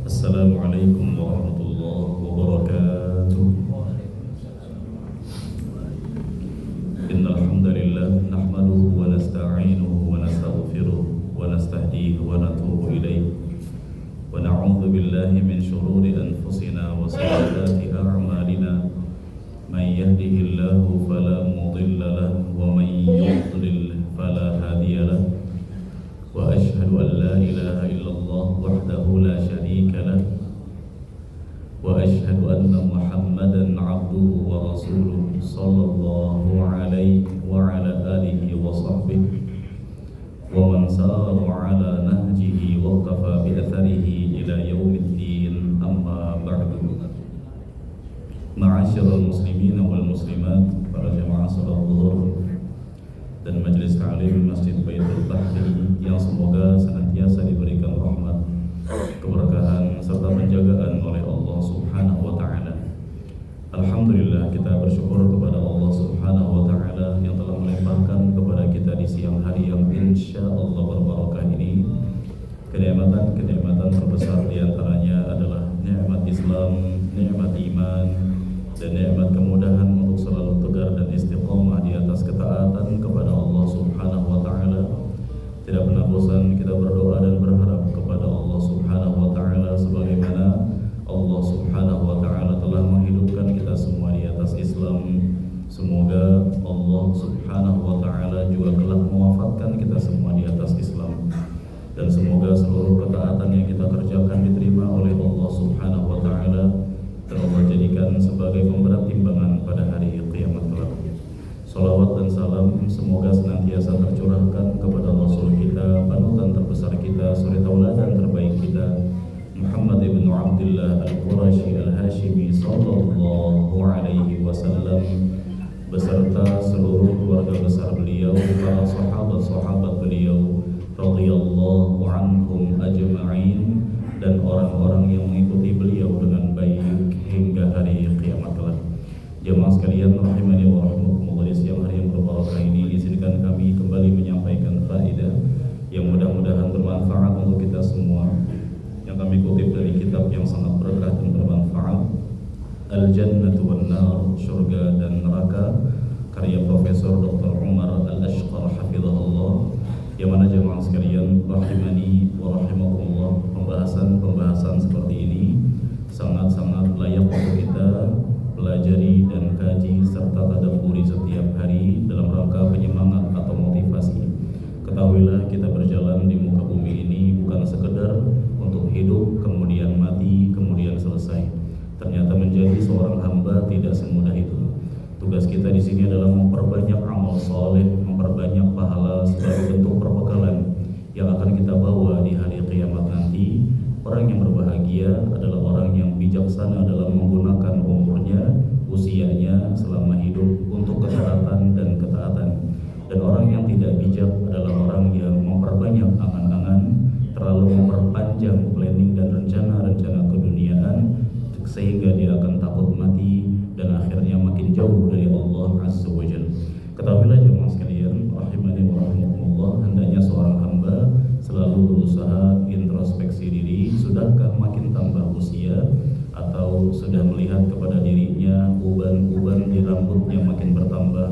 Assalamualaikum warahmatullahi wabarakatuh. Innal hamdalillah nahmaduhu wa nasta'inuhu wa nastaghfiruh wa nastahdihi wa natubu ilayh wa na'udzu billahi min shururi anfusina wa sayyiati a'malina. Man yahdihillahu fala mudilla lahu wa man yudlil fala hadiya lahu. Wa ashhadu an la ilaha illallah wahdahu la syarika lah wa ashhadu anna Muhammadan abduhu wa rasuluh sallallahu alaihi wa ala alihi wa sahbihi wa man sara ala nahjihi wa qafa bi atharihi ila yaumiddin, amma ba'du. Ma'asyiral muslimin wal muslimat, para jamaah salat zuhur dan majelis ta'lim Masjid Baitul Bahri yang semoga senantiasa diberikan rahmat, keberkahan serta penjagaan oleh Allah Subhanahu wa taala. Alhamdulillah, kita bersyukur kepada Allah Subhanahu wa taala yang telah melimpahkan kepada kita di siang hari yang insyaallah berbarokah ini kenikmatan terbesar di antaranya adalah nikmat Islam, nikmat iman, dan nikmat kemudahan untuk selalu tegar dan istiqomah di atas ketaatan kepada Allah Subhanahu wa taala. Tidak pernah bosan kita berdoa dan berharap kepada Allah Subhanahu wa taala sebagaimana Allah Subhanahu wa taala telah menghidupkan kita semua di atas Islam. Semoga Allah Subhanahu wa taala juga kelak mewafatkan kita semua di atas Islam, dan semoga seluruh ketaatan yang kita kerjakan diterima oleh Allah Subhanahu wa taala dan Allah jadikan sebagai pemberat timbangan pada hari kiamat kelak. Salawat dan salam semoga senantiasa tercurahkan kepada Rasul kita, panutan terbesar kita, suri tauladan terbaik kita, Muhammad ibn Abdullah al-Qurashi al-Hashimi sallallahu alaihi wasallam, beserta seluruh keluarga besar beliau, para sahabat-sahabat beliau radhiyallahu anhum ajma'in, dan orang-orang yang mengikuti beliau dengan baik hingga hari kiamat kelak. Jemaah sekalian rahimani wa rahmakumullah, di siang hari yang berbarakah ini izinkan kami kembali menyampaikan faedah yang mudah-mudahan bermanfaat untuk kita semua, yang kami kutip dari kitab yang sangat berkah dan bermanfaat, Al-Jannatu wan Nar, surga dan neraka, karya Profesor Dr. Umar Al-Ashqar hafizahullah. Yang mana jemaah sekalian rahimani wa rahimakumullah, pembahasan seperti ini sangat-sangat layak untuk kita pelajari dan kaji serta tadabburi setiap hari dalam rangka penyemangat atau motivasi. Ketahuilah, kita berjalan di muka bumi ini bukan sekedar untuk hidup kemudian mati kemudian selesai. Ternyata menjadi seorang hamba tidak semudah itu. Tugas kita di sini adalah memperbanyak amal soleh, memperbanyak pahala sebagai bentuk perbekalan yang akan kita bawa di hari kiamat nanti. Orang yang berbahagia adalah orang yang bijaksana dalam menggunakan umurnya, usianya selama hidup untuk ketaatan dan ketaatan. Dan orang yang tidak bijak adalah orang yang memperbanyak angan-angan, terlalu memperpanjang planning dan rencana-rencana keduniaan, sehingga dia akan takut mati dan akhirnya makin jauh dari Allah Azza wa Jalla. Ketahuilah jemaah sekalian rahimani wa rahimakumullah, hendaknya seorang hamba selalu berusaha introspeksi diri. Sudahkah makin tambah usia, atau sudah melihat kepada dirinya uban-uban di rambutnya makin bertambah,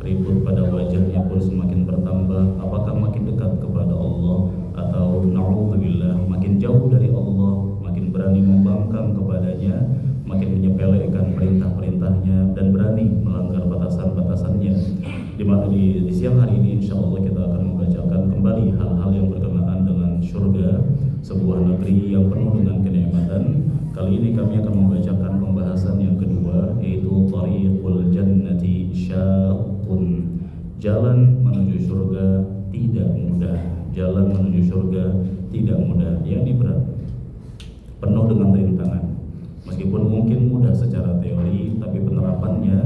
keriput pada wajahnya pun semakin bertambah? Apakah makin dekat kepada Allah, atau na'udzubillah makin jauh dari Allah, makin berani membangkang kepadanya, makin menyepelekan perintah-perintahnya dan berani melanggar batasan-batasannya? Di siang hari ini insyaallah kita akan membacakan kembali hal-hal yang berkenaan dengan surga, sebuah negeri yang penuh dengan kenikmatan. Kali ini kami akan membacakan pembahasan yang kedua, yaitu Tariqul Jannati Syaqqun. Jalan menuju surga tidak mudah. Jalan menuju surga tidak mudah, yakni berat, penuh dengan rintangan. Meskipun mungkin mudah secara teori, tapi penerapannya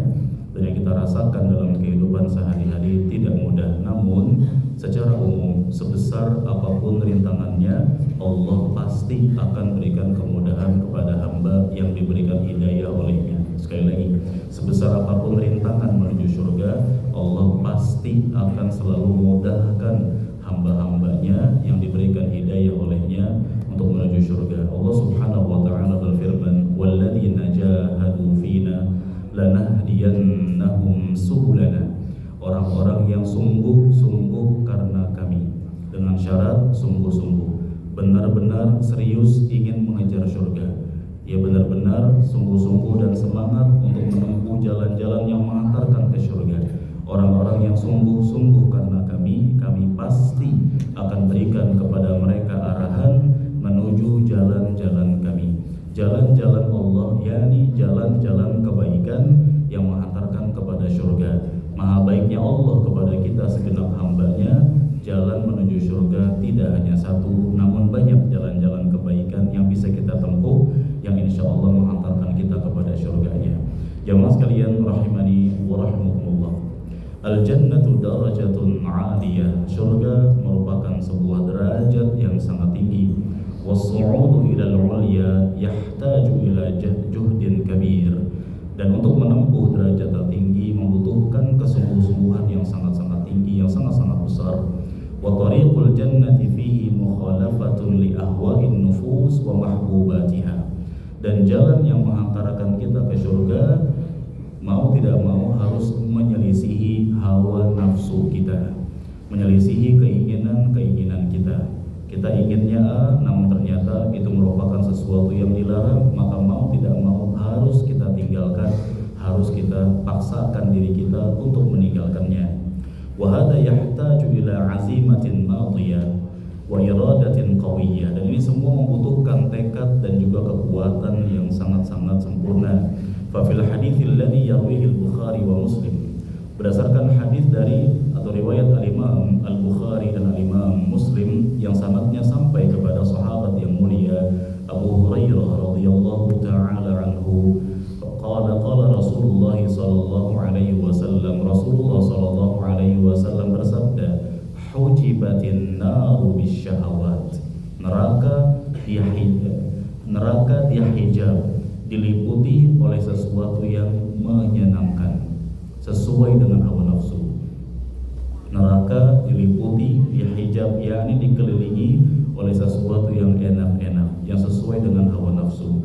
dan yang kita rasakan dalam kehidupan sehari-hari tidak mudah. Namun secara umum, sebesar apapun rintangannya, Allah pasti akan berikan kemudahan kepada hamba yang diberikan hidayah olehnya. Sekali lagi, sebesar apapun rintangan menuju surga, Allah pasti akan selalu mudahkan hamba-hambanya yang diberikan menuju surga. Allah Subhanahu wa taala berfirman, "Walladzina jahadu fina lanahdiyannahum subulana." Orang-orang yang sungguh-sungguh karena kami, dengan syarat sungguh-sungguh, benar-benar serius ingin mengejar surga. Ia benar-benar sungguh-sungguh dan semangat untuk menempuh jalan-jalan yang mengantarkan ke surga. Orang-orang yang sungguh-sungguh karena kami pasti akan berikan kepada mereka arahan menuju jalan-jalan kami, jalan-jalan Allah, yakni jalan-jalan kebaikan yang mengantarkan kepada surga. Maha baiknya Allah kepada kita segenap hambanya. Jalan menuju surga tidak hanya satu, namun banyak jalan-jalan kebaikan yang bisa kita tempuh, yang insya Allah mengantarkan kita kepada surganya. Jamaah sekalian rahimani wa rahimakumullah. Al-jannatu darajatun 'aliyah. Surga merupakan sebuah derajat yang sangat tinggi. Was-su'udu ilal 'ulya yahtaju ila juhdin kabir. Dan untuk menempuh derajat tertinggi membutuhkan kesungguh-sungguhan yang sangat-sangat tinggi, yang sangat-sangat besar. Wa tariqul jannati fihi mukhalafatun li ahwa'in nufus wa mahbubatiha. Dan jalan yang mengantarkan kita ke surga mau tidak mau harus menyelisihi hawa nafsu kita, menyelisihi keinginan-keinginan kita. Kita inginnya A, namun ternyata itu merupakan sesuatu yang dilarang, maka mau tidak mau harus kita tinggalkan, harus kita paksakan diri kita untuk meninggalkannya. Wa hadza yahtaju ila azimatin madiyah wa iradatin qawiyyah. Dan ini semua membutuhkan tekad dan juga kekuatan yang sangat-sangat sempurna. Fa fil haditsil ladzi yarwihi al-Bukhari wa Muslim, berdasarkan hadis dari atau riwayat al-Imam Al-Bukhari dan al-Imam Muslim yang sanadnya sampai kepada sahabat yang mulia Abu Hurairah radhiyallahu taala anhu, qala Rasulullah sallallahu alaihi wasallam, Rasulullah sallallahu alaihi wasallam bersabda, hujibatin naru bisyahawat. Neraka dihijab, diliputi oleh sesuatu yang menyenangkan sesuai dengan hawa nafsu. Neraka diliputi, dihijab, yakni dikelilingi oleh sesuatu yang enak-enak, yang sesuai dengan hawa nafsu.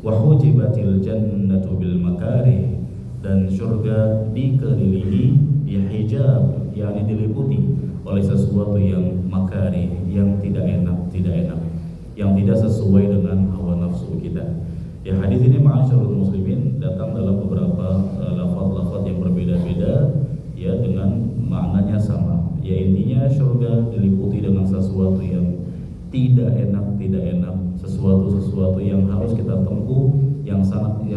Wa hujibatil jannatu bil makarih. Dan surga dikelilingi, dihijab, yakni diliputi oleh sesuatu yang makarih, yang tidak enak, yang tidak sesuai dengan hawa nafsu kita. Ya, hadis ini ma'asyarul muslimin datang dalam beberapa lafaz-lafaz yang berbeda-beda, ya, dengan maknanya sama. Ya, intinya surga diliputi dengan sesuatu yang tidak enak, sesuatu yang harus kita tempuh, yang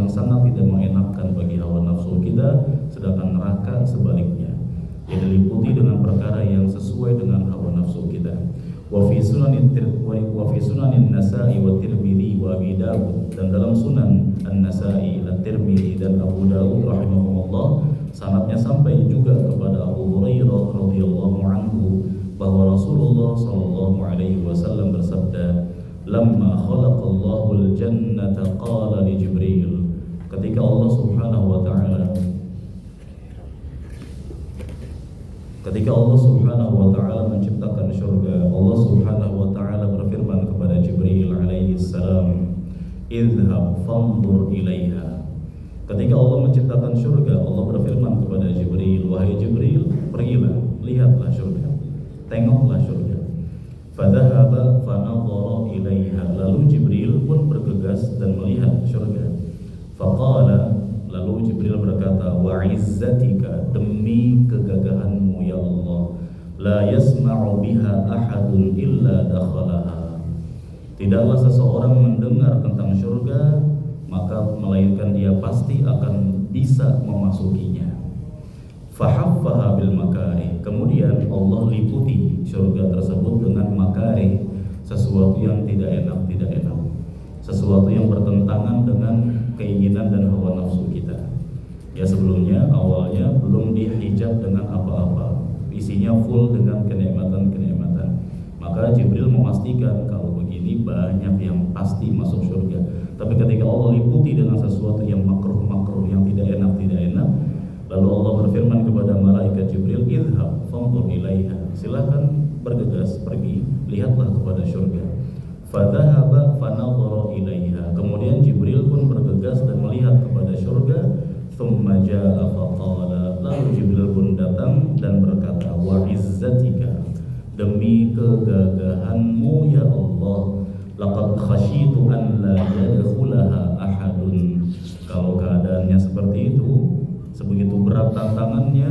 sangat tidak mengenakkan bagi hawa nafsu kita, sedangkan neraka sebaliknya, ya, diliputi dengan perkara yang sesuai dengan hawa nafsu kita. Wa fi sunanin Nasa'i wa Tirmidzi wa Abi Dawud, dan dalam sunan An-Nasa'i, At-Tirmidzi dan Abu Dawud rahimahumullah, sanadnya sampai juga kepada Abu Hurairah radhiyallahu anhu bahwa Rasulullah sallallahu alaihi wasallam bersabda, lamma khalaqallahu al-jannata qala li Jibril. Ketika Allah Subhanahu wa taala menciptakan surga, Allah Subhanahu wa taala berfirman kepada Jibril alaihi salam, idhhab fanzur ilaiha. Ketika Allah menciptakan surga, Allah berfirman kepada Jibril, wahai Jibril, pergilah, lihatlah surga, tengoklah surga. Fadhahaba fanadhara ilaiha. Lalu Jibril pun bergegas dan melihat surga. Faqala, lalu Jibril berkata, wa izzatika, demi kegagahanmu ya Allah, la yasma'u biha ahadun illa dakhalaha. Tidaklah seseorang mendengar tentang surga maka melainkan dia pasti akan bisa memasukinya. Fahaffaha bil makarih. Kemudian Allah liputi surga tersebut dengan makarih, sesuatu yang tidak enak, sesuatu yang bertentangan dengan keinginan dan hawa nafsu kita. Ya, sebelumnya awalnya belum dihijab dengan apa-apa, isinya full dengan kenikmatan. Maka Jibril memastikan kalau begini banyak yang pasti masuk surga. Tapi ketika Allah liputi dengan sesuatu yang makruh, yang tidak enak, lalu Allah berfirman kepada malaikat Jibril, idhhab fanzur ilaiha. Silakan bergegas pergi, lihatlah kepada surga. Fadhahaba fanadhara ilaiha. Kemudian Jibril pun bergegas dan melihat kepada surga. Tsumma jaa faqala. Lalu Jibril pun datang dan berkata, wa izzatika, demi kegagahanmu ya Allah, laqad khasyitu an la yadkhulaha ahadun. Kalau keadaannya seperti itu, sebegitu berat tantangannya,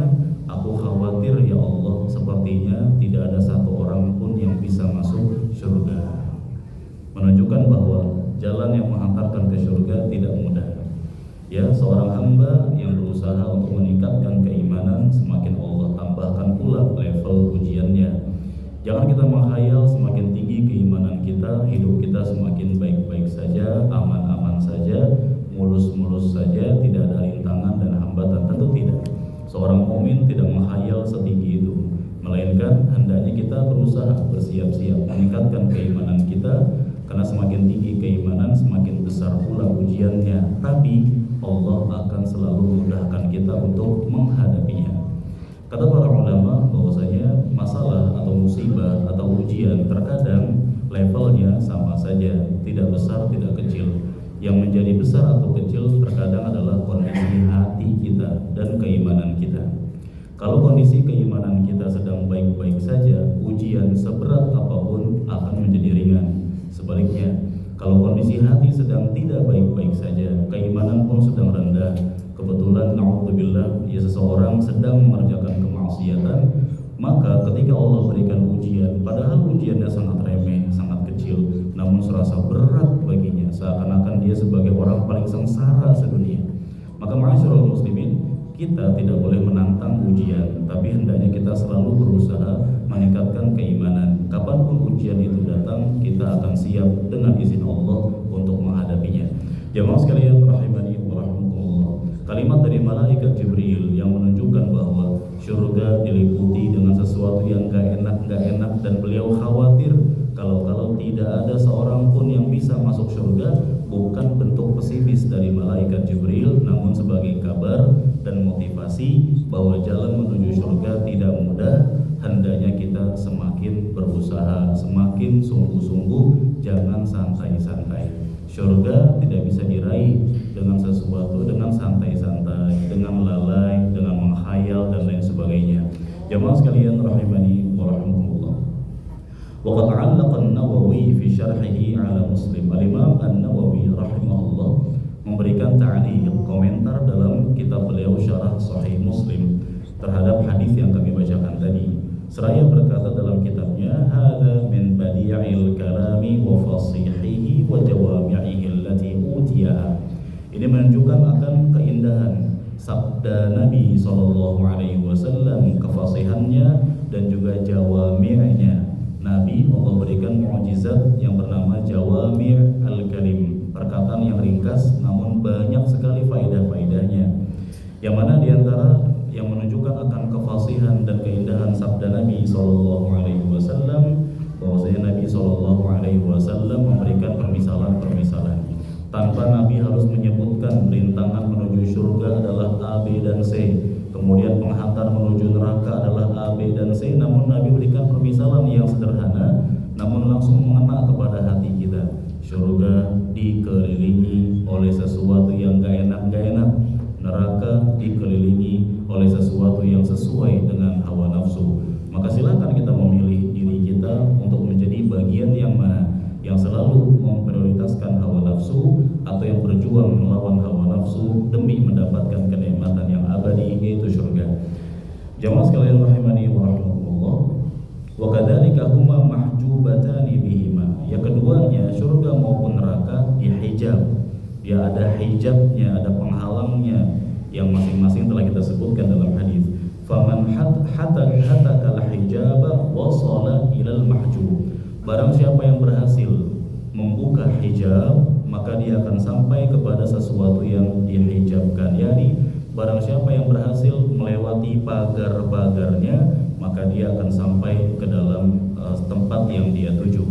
aku khawatir ya Allah, sepertinya tidak ada satu orang pun yang bisa masuk surga. Menunjukkan bahwa jalan yang menghantarkan ke surga tidak mudah. Ya, seorang hamba yang berusaha untuk meningkatkan keimanan, semakin Allah tambahkan pula level ujiannya. Jangan kita menghayal semakin tinggi keimanan kita, hidup kita semakin baik-baik saja, aman-aman saja, mulus-mulus saja, tidak ada rintangan dan hambatan. Tentu tidak. Seorang mukmin tidak menghayal setinggi itu, melainkan hendaknya kita berusaha bersiap-siap meningkatkan keimanan kita, karena semakin tinggi keimanan semakin besar pula ujiannya. Tapi Allah akan selalu memudahkan kita untuk menghadapinya. Kata para ulama bahwasanya masalah atau musibah atau ujian terkadang levelnya sama saja, tidak besar tidak kecil. Yang menjadi besar atau kecil terkadang adalah kondisi hati kita dan keimanan kita. Kalau kondisi keimanan kita sedang baik-baik saja, ujian seberat apapun akan menjadi ringan. Sebaliknya, kalau kondisi hati sedang tidak baik-baik saja, keimanan pun sedang rendah, kebetulan na'udzubillah ya seseorang sedang mengerjakan kemaksiatan, maka ketika Allah berikan ujian, padahal ujiannya sangat remeh, sangat kecil, namun serasa berat baginya, seakan-akan dia sebagai orang paling sengsara sedunia. Maka ma'asyiral muslimin, kita tidak boleh menantang ujian, tapi hendaknya kita selalu berusaha meningkatkan keimanan. Kapanpun ujian itu datang, kita akan siap dengan izin Allah untuk menghadapinya. Jamaah sekalian rahimani wa rahimakumullah. Kalimat dari malaikat Jibril yang menunjukkan bahwa surga diliputi dengan sesuatu yang gak enak dan beliau khawatir kalau tidak ada seorang pun yang bisa masuk surga, bukan bentuk pesimis dari malaikat Jibril, namun sebagai kabar dan motivasi bahwa jalan menuju surga tidak mudah. Hendaknya kita semakin berusaha, semakin sungguh-sungguh, jangan santai-santai. Surga tidak bisa diraih dengan sesuatu, dengan santai-santai, dengan lalai, dengan menghayal dan lain sebagainya. Jamaah sekalian rahimani wa rahimakumullah. Wa qad 'allaqa an-Nawawi fi syarhihi 'ala Muslim. Al-Imam An-Nawawi rahimahullah memberikan ta'liq, komentar dalam kitab beliau Syarah Sahih Muslim terhadap hadis yang kami bacakan tadi. Seraya berkata dalam kitabnya, hadza min badi'il kalami wa fasihihi wa jawami'ihi allati utiyaha. Ini menunjukkan akan keindahan sabda Nabi SAW, kefasihannya dan juga jawami'nya. Nabi Allah berikan mukjizat yang bernama jawami' al-kalim, perkataan yang ringkas namun banyak sekali faedah-faedahnya. Yang mana diantara yang menunjukkan akan kefasihan dan keindahan sabda Nabi SAW, bahwasanya Nabi SAW memberikan permisalan-permisalan. Tanpa Nabi harus menyebutkan rintangan menuju surga adalah A, B, dan C, kemudian penghantar menuju neraka adalah A, B, dan C, namun Nabi berikan permisalan yang sederhana, namun langsung mengena kepada hati kita. Surga dikelilingi oleh sesuatu yang gak enak, neraka dikelilingi oleh sesuatu yang sesuai dengan hawa nafsu. Maka silakan kita memilih diri kita untuk menjadi bagian yang mana, yang selalu memprioritaskan hawa nafsu atau yang berjuang melawan hawa nafsu demi mendapatkan kenikmatan yang abadi, yaitu surga. Jamaah sekalian rahimani wa rahimakumullah. Wa kadzalika huma mahjubatani bihima. Yang keduanya, surga maupun neraka dihijab. Dia ada hijabnya, ada penghalangnya yang masing-masing telah kita sebutkan dalam hadis. Faman hatakal hijaba wasala ilal mahjub. Barang siapa yang berhasil membuka hijab, maka dia akan sampai kepada sesuatu yang dihijabkan. Yani barang siapa yang berhasil melewati pagar-pagarnya, maka dia akan sampai ke dalam tempat yang dia tuju.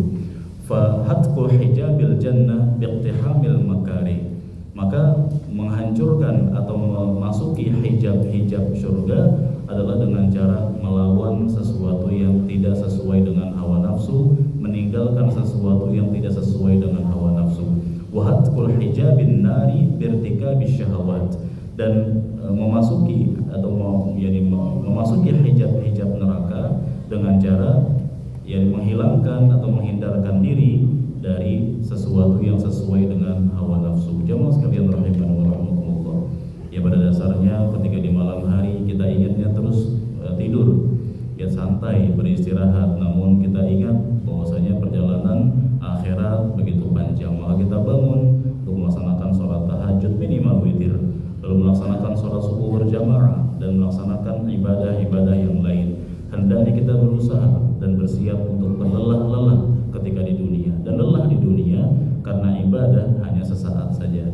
Fa hatqu hijabil jannah biqtihamil makarih. Maka menghancurkan atau memasuki hijab-hijab surga adalah dengan cara melawan sesuatu yang tidak sesuai dengan hawa nafsu, meninggalkan sesuatu sesuatu yang tidak sesuai dengan hawa nafsu. Wa hatkul hijabin nari birtikabis syahawat, dan memasuki atau memasuki hijab neraka dengan cara menghilangkan atau menghindarkan diri dari sesuatu yang sesuai dengan hawa nafsu. Jamaah sekalian rahimani wa rahimakumullah. Ya, pada dasarnya ketika di malam hari kita ingatnya terus tidur, ya santai beristirahat, namun kita ingat bahwasanya perjalanan akhirat begitu panjang. Maka kita bangun untuk melaksanakan sholat tahajud minimal witir, lalu melaksanakan sholat subuh berjamaah dan melaksanakan ibadah-ibadah yang lain. Hendaknya kita berusaha dan bersiap untuk berlelah-lelah ketika di dunia, dan lelah di dunia karena ibadah hanya sesaat saja.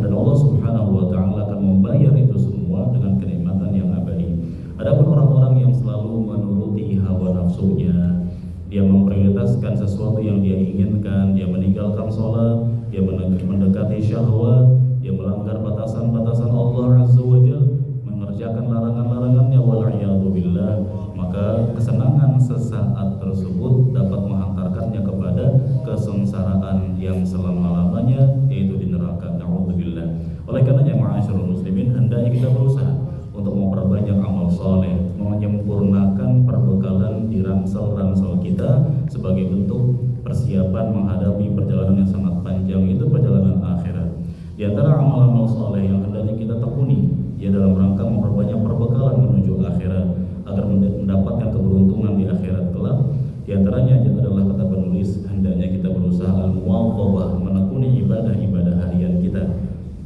Dan Allah Subhanahu wa taala akan membayar itu semua dengan kenikmatan yang abadi. Adapun orang-orang yang selalu menuruti hawa nafsunya, dia memprioritaskan sesuatu yang dia inginkan, dia meninggalkan sholat, dia mendekati syahwat, dia melanggar batasan-batasan Allah Azza wa Jalla, mengerjakan larangan-larangannya, wal'iyadu billah, maka kesenangan sesaat tersebut dapat menghantarkannya kepada kesengsaraan yang selama-lamanya, yaitu di neraka. Na'udzubillah. Oleh karenanya, ma'asyiral muslimin, hendaknya kita berusaha untuk memperbanyak amal soleh, menyempurnakan perbekalan di ransel-ransel kita sebagai bentuk persiapan menghadapi perjalanan yang sangat panjang, itu perjalanan akhirat. Di antara amal-amal soleh yang hendaknya kita tekuni, ya dalam rangka memperbanyak perbekalan menuju akhirat agar mendapatkan keberuntungan di akhirat kelak, di antaranya adalah kata penulis, hendaknya kita berusaha al-muwadhabah, menekuni ibadah-ibadah harian kita,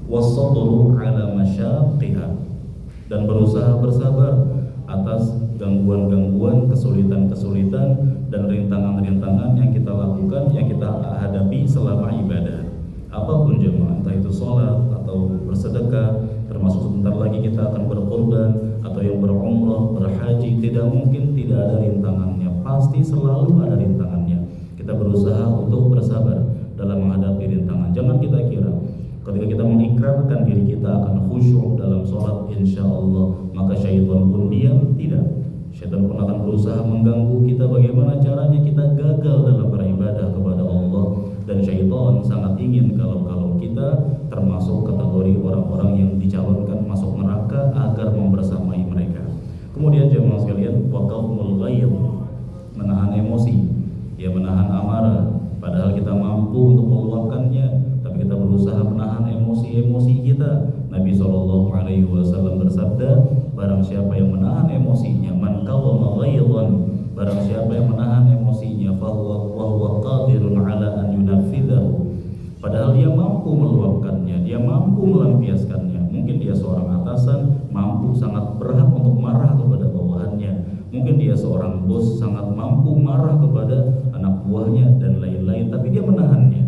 was-sabru ala masyaqqiha, dan berusaha bersabar atas gangguan-gangguan, kesulitan-kesulitan dan rintangan-rintangan yang kita lakukan, yang kita hadapi selama ibadah. Apapun jemaah, entah itu sholat atau bersedekah, termasuk sebentar lagi kita akan berkorban, atau yang berumrah, berhaji, tidak mungkin tidak ada rintangannya, pasti selalu ada rintangannya. Kita berusaha untuk bersabar dalam menghadapi rintangan. Jangan kita kira ketika kita mengikrarkan diri kita akan khusyuk dalam sholat, insya Allah maka syaitan pun diam. Tidak, syaitan pun akan berusaha mengganggu kita. Bagaimana caranya kita gagal dalam beribadah kepada Allah, dan syaitan sangat ingin kalau kita termasuk kategori orang-orang yang dicalonkan masuk neraka agar membersamai mereka. Kemudian jemaah sekalian, waqaful ghaib, menahan emosi, ya menahan amarah, padahal kita mampu untuk meluapkannya, tapi kita berusaha menahan emosi-emosi kita. Nabi SAW bersabda, barang siapa yang menahan emosinya, man qawama ghaidan, barang siapa yang menahan emosinya, fahuwa qadirun ala an yunafidhahu, padahal dia mampu meluapkannya, dia mampu melampiaskannya. Mungkin dia seorang atasan, mampu sangat berhak untuk marah kepada bawahannya. Mungkin dia seorang bos, sangat mampu marah kepada anak buahnya dan lain-lain, tapi dia menahannya.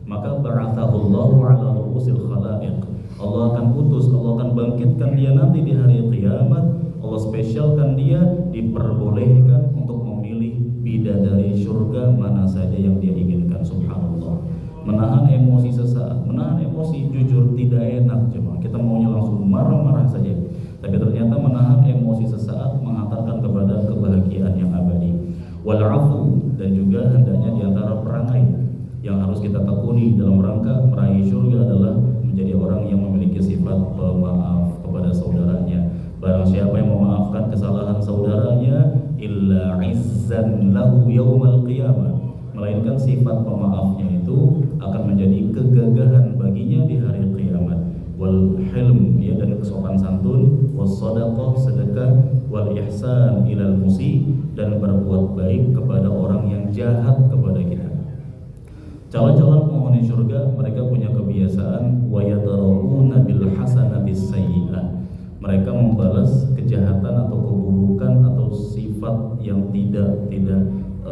Maka ba'athahullahu ala ru'usil khalaiq, Allah akan utus, Allah akan bangkitkan dia nanti di hari kiamat. Allah spesialkan dia, diperbolehkan untuk memilih bidadari surga mana saja yang dia inginkan. Subhanallah. Menahan emosi sesaat, menahan emosi jujur tidak enak jemaah. Kita maunya langsung marah-marah saja, tapi ternyata menahan emosi sesaat menghantarkan kepada kebahagiaan yang abadi. Wal'afu, dan juga hendaknya diantara perangai yang harus kita tekuni dalam rangka meraih surga adalah menjadi orang yang memiliki sifat pemaaf kepada saudaranya. Barang siapa yang memaafkan kesalahan saudaranya, illa izzan lahu yaumal qiyamah, melainkan sifat pemaafnya itu akan menjadi kegagahan baginya di hari kiamat. Wal hilm, ya, dan kesopan santun, was sadaqah, sedekah, wal ihsan ilal musi, dan berbuat baik kepada orang yang jahat kepada kita. Calon-calon penghuni surga, mereka punya kebiasaan wa yadaruna bil hasanatis sayyi'ah, mereka membalas kejahatan atau keburukan atau sifat yang tidak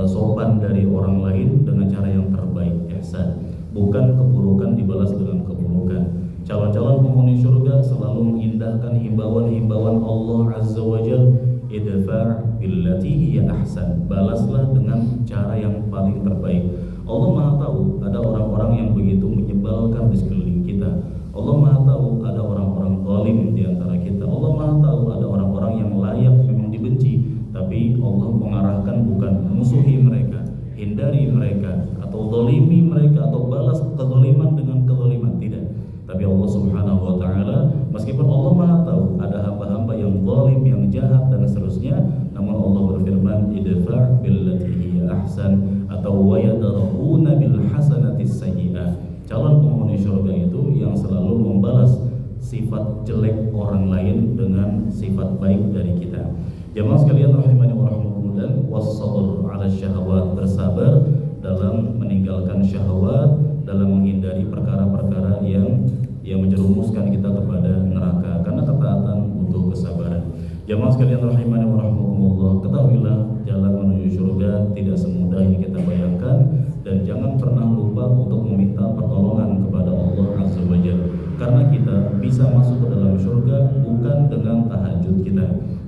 sopan dari orang lain dengan cara yang terbaik, ihsan. Bukan keburukan dibalas dengan keburukan. Calon-calon penghuni surga selalu mengindahkan himbauan-himbauan Allah Azza wa Jalla, idfa' billati hiya ahsan, balaslah dengan cara yang paling terbaik. Allah Maha tahu ada orang-orang yang begitu menyebalkan di sekeliling kita. Allah Maha tahu ada orang-orang zalim di antara kita. Allah Maha tahu ada orang-orang yang layak memang dibenci, tapi Allah mengarahkan bukan musuhi mereka, hindari mereka, mereka atau zalimi mereka atau balas kezaliman dengan kezaliman, tidak. Tapi Allah Subhanahu wa taala, meskipun Allah Maha tahu ada hamba-hamba yang zalim, yang jahat dan seterusnya, namun Allah berfirman, idfa' billati hiya ahsan atau wa yadra'una bil hasanati sayyi'ah. Calon penghuni surga itu yang selalu membalas sifat jelek orang lain dengan sifat baik dari kita. Jamaah sekalian rahimani wa rahmatullah, was-sabr 'ala syahawat, bersabar dalam meninggalkan syahwat, dalam menghindari perkara-perkara yang menjerumuskan kita kepada neraka, karena ketaatan butuh kesabaran. Jamaah sekalian rahimani wa rahmatullah, ketahuilah jalan menuju surga tidak semudah yang kita bayangkan, dan jangan pernah lupa untuk meminta pertolongan kepada Allah Azza wa Jalla, karena kita bisa masuk ke dalam surga bukan dengan tahajud kita,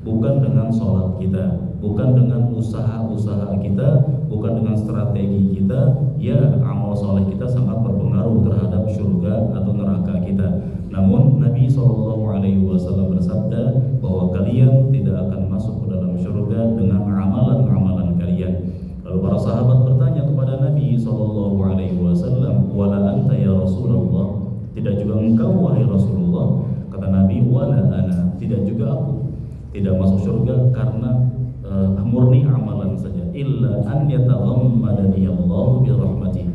bukan dengan sholat kita, bukan dengan usaha-usaha kita, bukan dengan strategi kita. Ya, amal soleh kita sangat berpengaruh terhadap surga atau neraka kita. Namun Nabi SAW bersabda bahwa kalian tidak akan masuk ke dalam surga dengan amalan-amalan kalian. Lalu para sahabat bertanya kepada Nabi SAW, wala anta ya Rasulullah, tidak juga engkau wahai Rasulullah? Kata Nabi, wala ana, tidak juga aku. Tidak masuk surga karena murni amalan saja, illa an yataghammadani Allah bi rahmatih,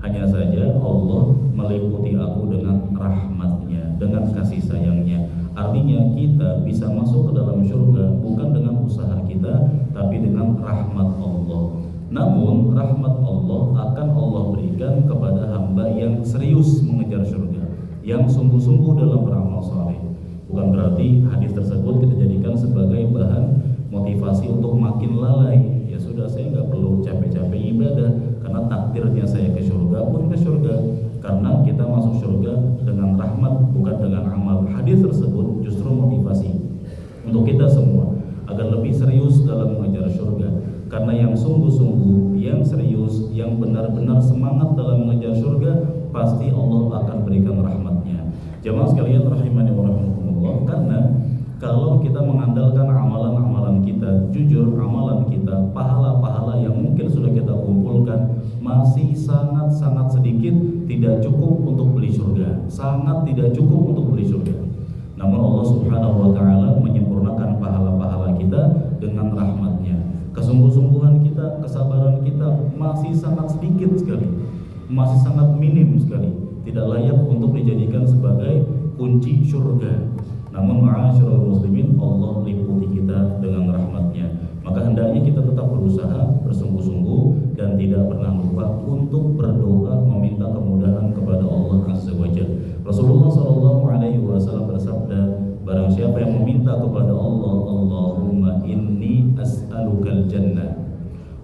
hanya saja Allah meliputi aku dengan rahmatnya, dengan kasih sayangnya. Artinya kita bisa masuk ke dalam surga bukan dengan usaha kita, tapi dengan rahmat Allah. Namun rahmat Allah akan Allah berikan kepada hamba yang serius mengejar surga, yang sungguh-sungguh dalam beramal saleh. Bukan berarti hadis tersebut kita jadikan sebagai bahan motivasi untuk makin lalai. Ya sudah, saya nggak perlu capek-capek ibadah, karena takdirnya saya ke surga pun ke surga, karena kita masuk surga dengan rahmat bukan dengan amal. Hadis tersebut justru motivasi untuk kita semua agar lebih serius dalam mengejar surga, karena yang sungguh-sungguh, yang serius, yang benar-benar semangat dalam mengejar surga, pasti Allah akan berikan rahmatnya. Jamaah sekalian rahimani wa rahmatullah, karena kalau kita mengandalkan amalan-amalan kita, jujur amalan kita, pahala-pahala yang mungkin sudah kita kumpulkan masih sangat-sangat sedikit, tidak cukup untuk beli surga, sangat tidak cukup untuk beli surga. Namun Allah Subhanahu wa taala menyempurnakan pahala-pahala kita dengan rahmatnya. Kesungguh-sungguhan kita, kesabaran kita masih sangat sedikit sekali, masih sangat minim sekali, tidak layak untuk dijadikan sebagai kunci surga. Namun ma'asyiral muslimin, Allah liputi kita dengan rahmatnya. Maka hendaknya kita tetap berusaha, bersungguh-sungguh, dan tidak pernah lupa untuk berdoa meminta kemudahan kepada Allah Azza wa Jalla. Rasulullah SAW bersabda, barang siapa yang meminta kepada Allah, Allahumma inni as'alukal jannah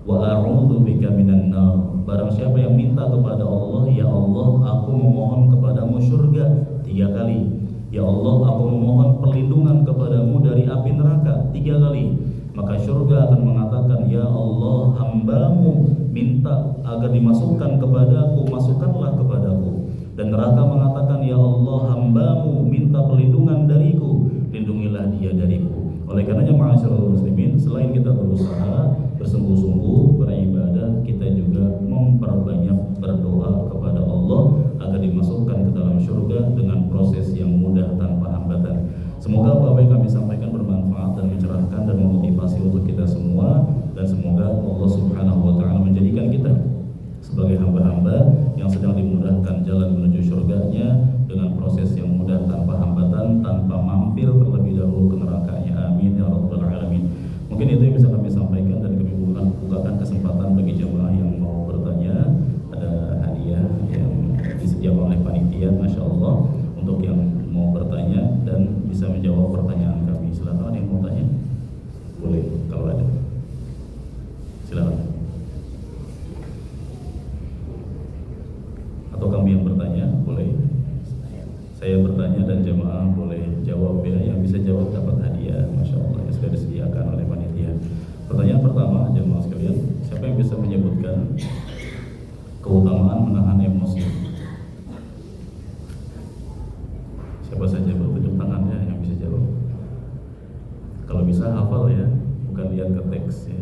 wa a'udzu bika minan nar. Barang siapa yang minta kepada Allah, ya Allah, aku memohon kepadamu surga 3 kali. Ya Allah, aku memohon perlindungan kepadamu dari api neraka 3 kali. Maka surga akan mengatakan, ya Allah, hambamu minta agar dimasukkan kepadaku, masukkanlah kepadaku. Dan neraka mengatakan, ya Allah, hambamu minta perlindungan dariku, lindungilah dia dariku. Oleh karenanya ma'asyiral muslimin, selain kita berusaha bersungguh-sungguh beribadah, kita juga memperbanyak berdoa kepada Allah agar dimasukkan ke dalam surga dengan proses yang mudah tanpa hambatan. Semoga apa yang kami sampaikan bermanfaat dan mencerahkan dan memotivasi untuk kita semua, dan semoga Allah Subhanahu wa taala menjadikan kita sebagai hamba-hamba yang sedang dimudahkan jalan menuju surganya dengan proses yang mudah tanpa hambatan, tanpa mampir terlebih dahulu ke nerakanya. Amin ya rabbal alamin. Mungkin itu yang bisa kami sampaikan, dan kami bukakan kesempatan bagi jemaah yang mau bertanya. Ada hadiah yang disediakan oleh panitia, masya Allah, untuk yang mau bertanya dan bisa menjawab pertanyaan kami. Silakan, yang mau tanya boleh kalau ada. Silakan. Atau kami yang bertanya boleh. Saya bertanya dan jemaah boleh jawab ya. Yang bisa jawab dapat hadiah, masya Allah, yang sudah disediakan oleh panitia. Pertanyaan pertama, jemaah sekalian, siapa yang bisa menyebutkan keutamaan menahan emosi? Siapa saja bertunjuk tangannya yang bisa jawab. Kalau bisa hafal ya, bukan lihat ke teks ya.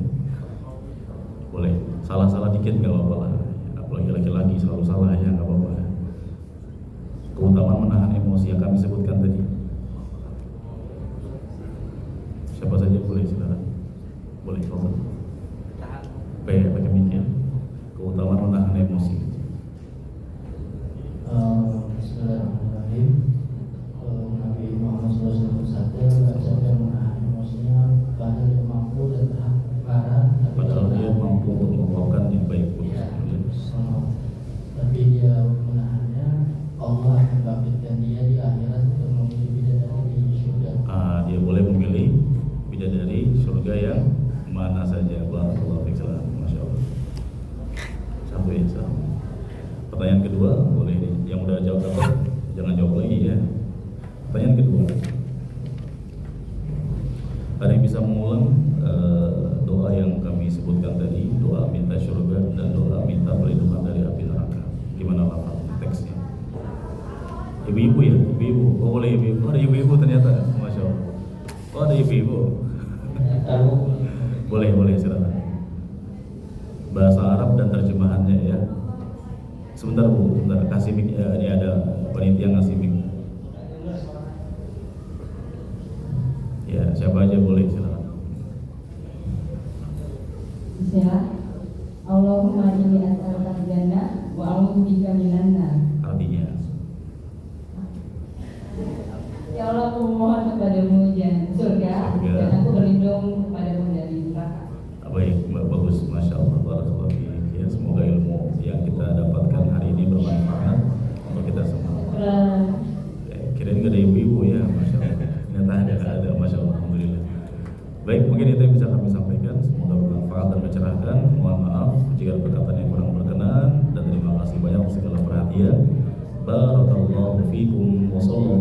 Boleh, salah-salah dikit nggak apa-apa lah. keutamaan menahan emosi yang kami sebutkan tadi. Siapa saja boleh, silakan. Boleh, Pak. Pakai mikir. Keutamaan menahan emosi. Bismillahirrahmanirrahim. Nabi Muhammad SAW bersabda menahan emosinya padahal dia mampu dan tahan marah. Padahal dia mampu untuk melakukan yang baik pun. Tapi dia menahannya, Allah akan bangkitkan dia di akhirat untuk memilih bidadari di surga. Dia boleh memilih bidadari surga yang mana saja. Barakallahu fiik. Masya Allah. Satu ya, satu. Pertanyaan kedua, boleh yang udah jawab apa? Jangan jawab lagi ya. Pertanyaan kedua, ada yang bisa mengulang doa yang kami sebutkan tadi, doa minta surga dan doa minta perlindungan dari api neraka. Gimana lafaz teksnya? Ibu-ibu ya, ibu-ibu. Oh boleh ibu-ibu. Oh, ada ibu-ibu ternyata, masya Allah. Oh ada ibu-ibu. Boleh silakan. Bahasa Arab dan terjemahannya ya. Sebentar Bu, sebentar kasih mic. Ini ada panitia ngasih mic. Ya, siapa aja boleh, silakan. Bismillah. Allahumma inni as'aluka al-jannah wa a'udzubika minan nar. Artinya, Ya Allah, aku mohon kepadamu surga dan aku berlindung kepadamu dari neraka. baik, bagus, masya Allah, barakallahu fiik. Ya, semoga ilmu yang kita dapatkan hari ini bermanfaat untuk kita semua. Kirain gak ada ibu-ibu ya, masya Allah. Ternyata ada, masya Allah, alhamdulillah. Baik, mungkin itu yang bisa kami sampaikan. Semoga bermanfaat dan mencerahkan. Mohon maaf jika ada perkataan yang kurang berkenan, dan terima kasih banyak untuk segala perhatian. Barakallahu fiikum wa sallallahu